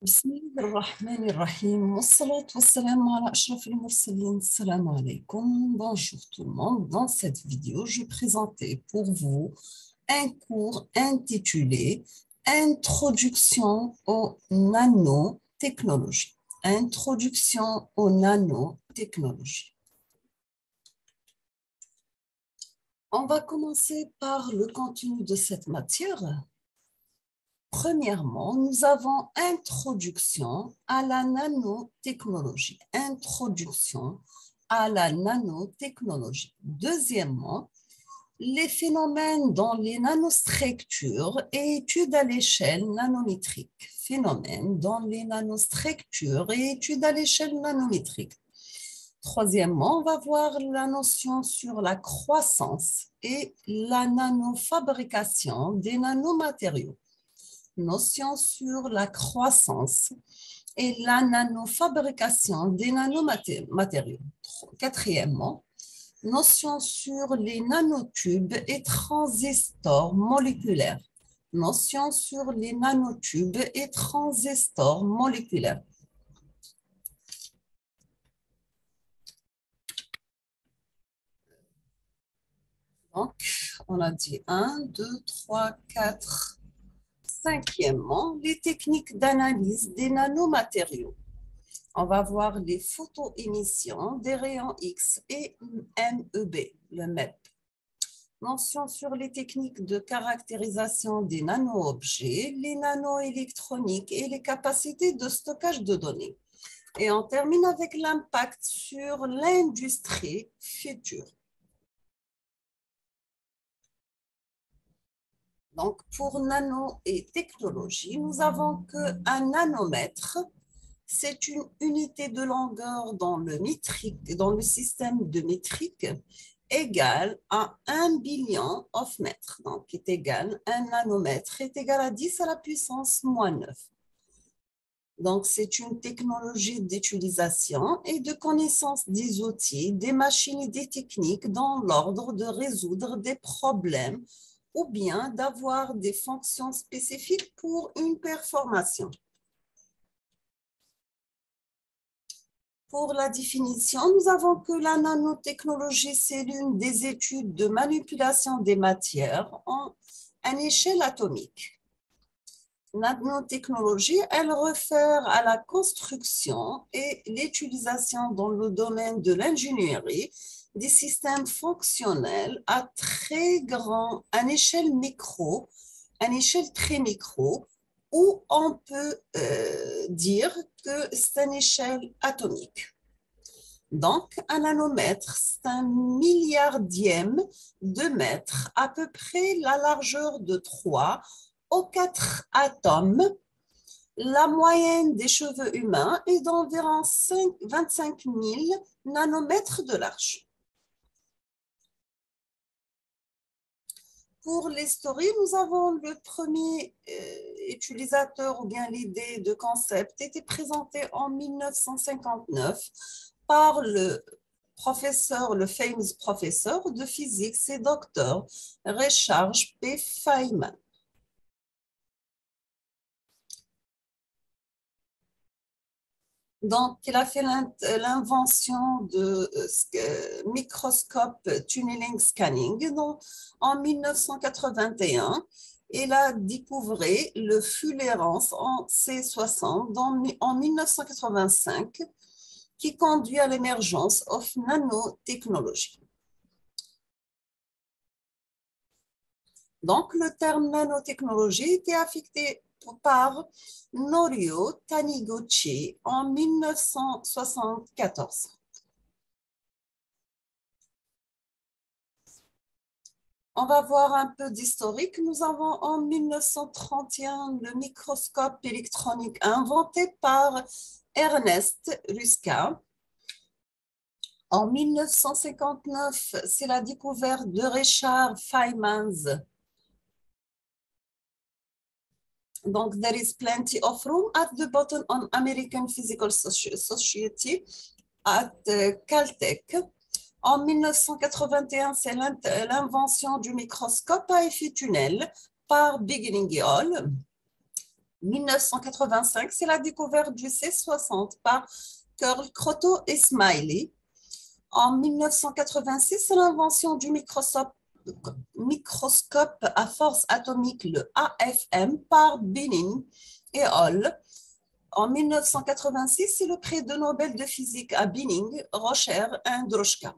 بسم الله الرحمن الرحيم والصلاة والسلام على أشرف المرسلين. السلام عليكم. Bonjour tout le monde. Dans cette vidéo, je vais présenter pour vous un cours intitulé Introduction aux nanotechnologies. Introduction aux nanotechnologies. On va commencer par le contenu de cette matière. Premièrement, nous avons introduction à la nanotechnologie. Introduction à la nanotechnologie. Deuxièmement, les phénomènes dans les nanostructures et études à l'échelle nanométrique. Phénomènes dans les nanostructures et études à l'échelle nanométrique. Troisièmement, on va voir la notion sur la croissance et la nanofabrication des nanomatériaux. Notion sur la croissance et la nanofabrication des nanomatériaux. Quatrièmement, notion sur les nanotubes et transistors moléculaires. Notion sur les nanotubes et transistors moléculaires. Donc, on a dit 1, 2, 3, 4... Cinquièmement, les techniques d'analyse des nanomatériaux. On va voir les photoémissions des rayons X et MEB, le MEP. Mention sur les techniques de caractérisation des nano-objets, les nanoélectroniques et les capacités de stockage de données. Et on termine avec l'impact sur l'industrie future. Donc, pour nano et technologie, nous avons qu'un nanomètre, c'est une unité de longueur dans le système de métrique égale à 1 billion of mètres. Donc, est égal, un nanomètre est égal à 10 à la puissance moins 9. Donc, c'est une technologie d'utilisation et de connaissance des outils, des machines et des techniques dans l'ordre de résoudre des problèmes ou bien d'avoir des fonctions spécifiques pour une performance. Pour la définition, nous avons que la nanotechnologie, c'est l'une des études de manipulation des matières à échelle atomique. Nanotechnologie, elle réfère à la construction et l'utilisation dans le domaine de l'ingénierie des systèmes fonctionnels à échelle micro, à échelle très micro, où on peut dire que c'est une échelle atomique. Donc, un nanomètre, c'est un milliardième de mètre, à peu près la largeur de 3 aux 4 atomes. La moyenne des cheveux humains est d'environ 25 000 nanomètres de large. Pour l'historie, nous avons le premier utilisateur ou bien l'idée de concept était présentée en 1959 par le fameux professeur de physique et docteur Richard P. Feynman. Donc, il a fait l'invention de microscope tunneling scanning en 1981. Il a découvert le fullerence en C60 en 1985 qui conduit à l'émergence de nanotechnologie. Donc, le terme nanotechnologie était affecté par Norio Taniguchi en 1974. On va voir un peu d'historique. Nous avons en 1931 le microscope électronique inventé par Ernest Ruska. En 1959, c'est la découverte de Richard Feynman. Donc, there is plenty of room at the bottom on American Physical Society at Caltech. En 1981, c'est l'invention du microscope à effet tunnel par Beginning Hall. 1985, c'est la découverte du C60 par Curl, Kroto et Smiley. En 1986, c'est l'invention du microscope à force atomique, le AFM, par Binning et Hall. En 1986, c'est le prix de Nobel de physique à Binning, Rocher et Androuchka.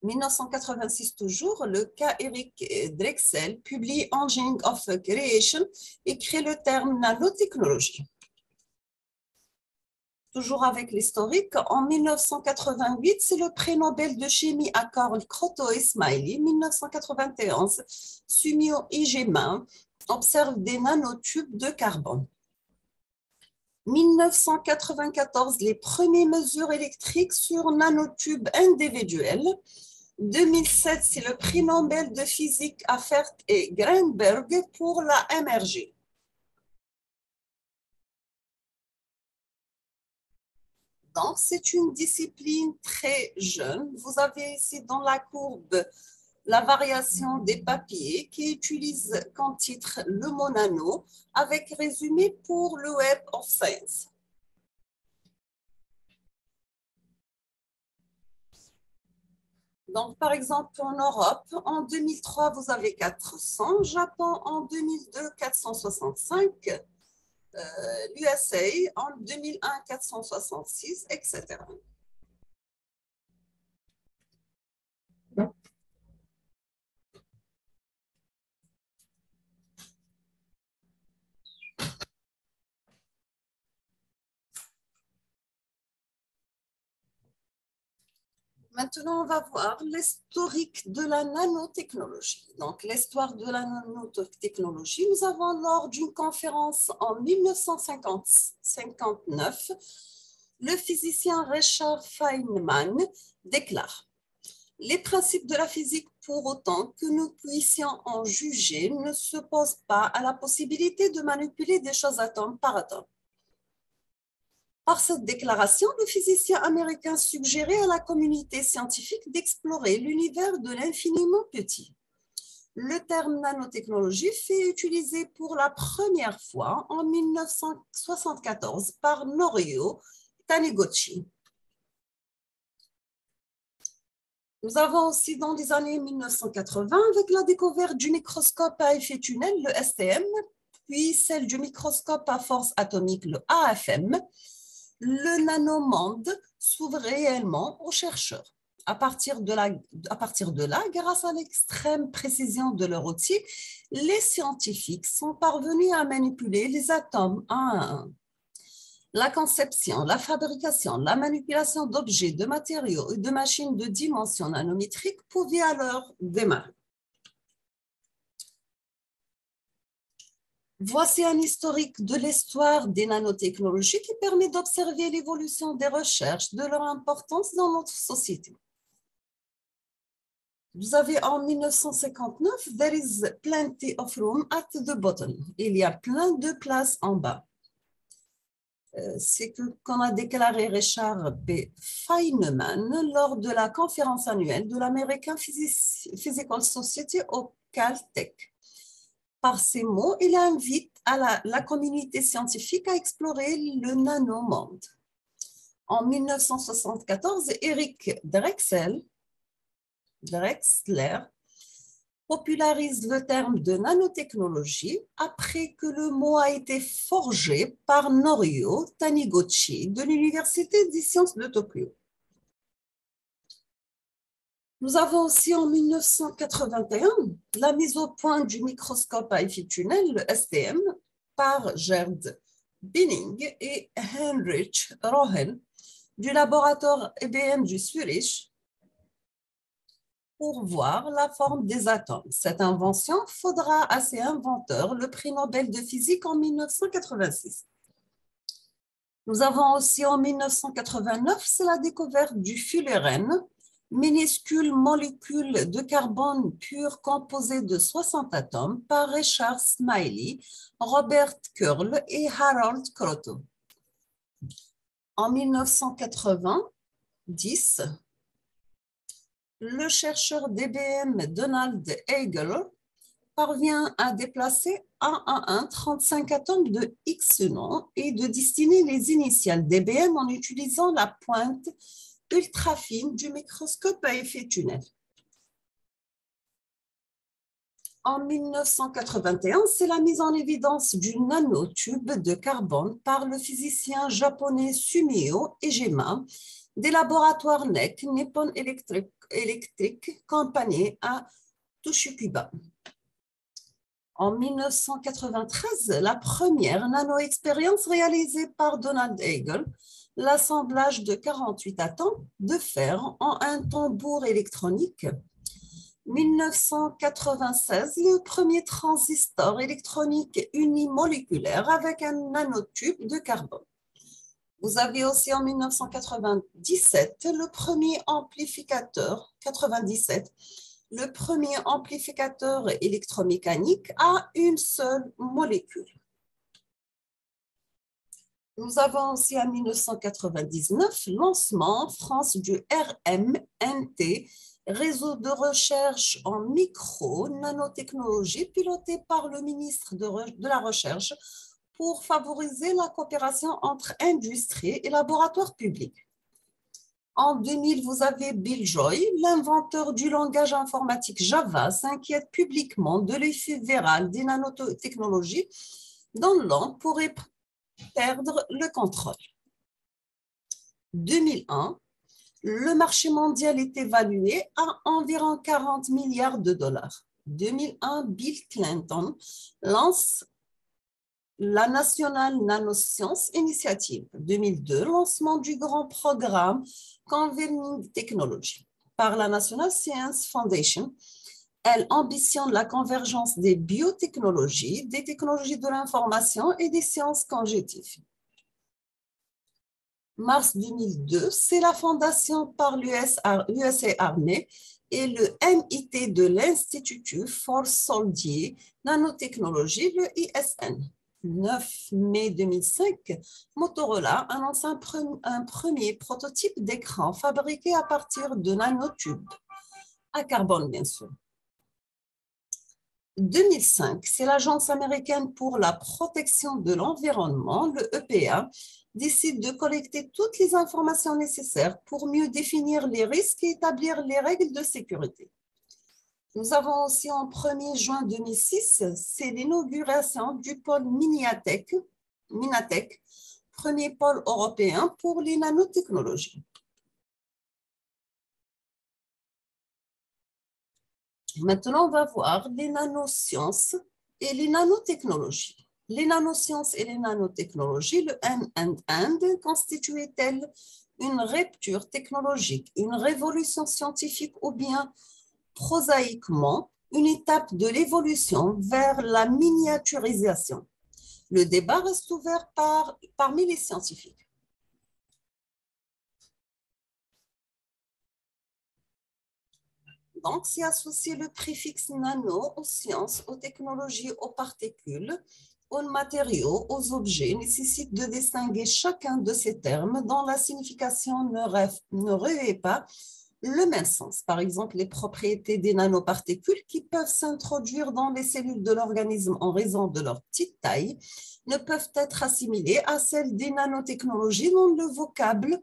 1986 toujours, le cas Eric Drexel publie Engine of Creation et crée le terme nanotechnologie. Toujours avec l'historique, en 1988, c'est le prix Nobel de chimie à Carl Kroto et Smiley. 1991, Sumio Igemin observe des nanotubes de carbone. 1994, les premières mesures électriques sur nanotubes individuels. 2007, c'est le prix Nobel de physique à Fert et Greenberg pour la MRG. Donc, c'est une discipline très jeune. Vous avez ici dans la courbe la variation des papiers qui utilisent comme titre le mot nano avec résumé pour le Web of Science. Donc, par exemple, en Europe, en 2003, vous avez 400, Japon en 2002, 465, l'USA en 2001, 466, etc. Maintenant, on va voir l'historique de la nanotechnologie. Donc, l'histoire de la nanotechnologie, nous avons lors d'une conférence en 1959, le physicien Richard Feynman déclare: les principes de la physique, pour autant que nous puissions en juger, ne s'opposent pas à la possibilité de manipuler des choses atome par atome. Par cette déclaration, le physicien américain suggérait à la communauté scientifique d'explorer l'univers de l'infiniment petit. Le terme nanotechnologie fut utilisé pour la première fois en 1974 par Norio Taniguchi. Nous avons aussi dans les années 1980, avec la découverte du microscope à effet tunnel, le STM, puis celle du microscope à force atomique, le AFM, le nanomonde s'ouvre réellement aux chercheurs. À partir de là, grâce à l'extrême précision de leur outil, les scientifiques sont parvenus à manipuler les atomes un à un. La conception, la fabrication, la manipulation d'objets, de matériaux et de machines de dimension nanométrique pouvaient alors démarrer. Voici un historique de l'histoire des nanotechnologies qui permet d'observer l'évolution des recherches, de leur importance dans notre société. Vous avez en 1959, there is plenty of room at the bottom. Il y a plein de places en bas. C'est ce qu'on a déclaré Richard B. Feynman lors de la conférence annuelle de l'American Physical Society au Caltech. Par ces mots, il invite la communauté scientifique à explorer le nanomonde. En 1974, Eric Drexler popularise le terme de nanotechnologie après que le mot a été forgé par Norio Taniguchi de l'Université des sciences de Tokyo. Nous avons aussi en 1981 la mise au point du microscope à effet tunnel, le STM, par Gerd Binning et Heinrich Rohen du laboratoire IBM du Zurich pour voir la forme des atomes. Cette invention faudra à ses inventeurs le prix Nobel de physique en 1986. Nous avons aussi en 1989, c'est la découverte du fullerène, minuscule molécule de carbone pur composée de 60 atomes par Richard Smiley, Robert Curl et Harold Kroto. En 1990, le chercheur d'IBM Donald Hegel parvient à déplacer A11 35 atomes de X-non et de dessiner les initiales d'EBM en utilisant la pointe ultra fine du microscope à effet tunnel. En 1981, c'est la mise en évidence du nanotube de carbone par le physicien japonais Sumio Egema des laboratoires NEC, Nippon Electric Company à Toshiba. En 1993, la première nano-expérience réalisée par Donald Hegel, l'assemblage de 48 atomes de fer en un tambour électronique. 1996, le premier transistor électronique unimoléculaire avec un nanotube de carbone. Vous avez aussi en 1997 le premier amplificateur, 97, le premier amplificateur électromécanique à une seule molécule. Nous avons aussi en 1999 lancement en France du RMNT, réseau de recherche en micro-nanotechnologie piloté par le ministre de la Recherche pour favoriser la coopération entre industrie et laboratoires publics. En 2000, vous avez Bill Joy, l'inventeur du langage informatique Java, s'inquiète publiquement de l'effet viral des nanotechnologies dont l'homme pourrait perdre le contrôle. 2001, le marché mondial est évalué à environ 40 milliards de dollars. 2001, Bill Clinton lance la National Nanoscience Initiative. 2002, lancement du grand programme Convening Technology par la National Science Foundation. Elle ambitionne la convergence des biotechnologies, des technologies de l'information et des sciences cognitives. Mars 2002, c'est la fondation par l'USA Army et le MIT de l'Institut for Soldier Nanotechnologie, le ISN. 9 mai 2005, Motorola annonce un premier prototype d'écran fabriqué à partir de nanotubes, à carbone bien sûr. 2005, c'est l'Agence américaine pour la protection de l'environnement, le EPA, décide de collecter toutes les informations nécessaires pour mieux définir les risques et établir les règles de sécurité. Nous avons aussi en 1er juin 2006, c'est l'inauguration du pôle Minatech, premier pôle européen pour les nanotechnologies. Maintenant, on va voir les nanosciences et les nanotechnologies. Les nanosciences et les nanotechnologies, le end-to-end, constituait-elle une rupture technologique, une révolution scientifique ou bien prosaïquement une étape de l'évolution vers la miniaturisation? Le débat reste ouvert parmi les scientifiques. Donc, c'est associer le préfixe nano aux sciences, aux technologies, aux particules, aux matériaux, aux objets, nécessite de distinguer chacun de ces termes dont la signification ne revêt pas le même sens. Par exemple, les propriétés des nanoparticules qui peuvent s'introduire dans les cellules de l'organisme en raison de leur petite taille ne peuvent être assimilées à celles des nanotechnologies dont le vocable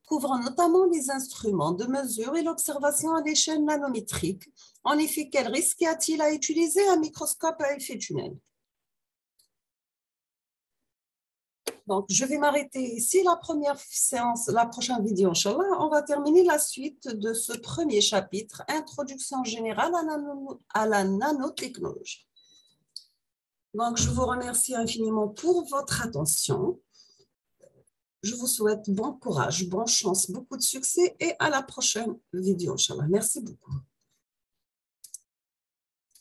couvre notamment les instruments de mesure et l'observation à l'échelle nanométrique. En effet, quel risque y a-t-il à utiliser un microscope à effet tunnel? Donc, je vais m'arrêter ici. La première séance, la prochaine vidéo, Inch'Allah, on va terminer la suite de ce premier chapitre, Introduction générale à la nanotechnologie. Donc, je vous remercie infiniment pour votre attention. Je vous souhaite bon courage, bonne chance, beaucoup de succès et à la prochaine vidéo, Inch'Allah. Merci beaucoup.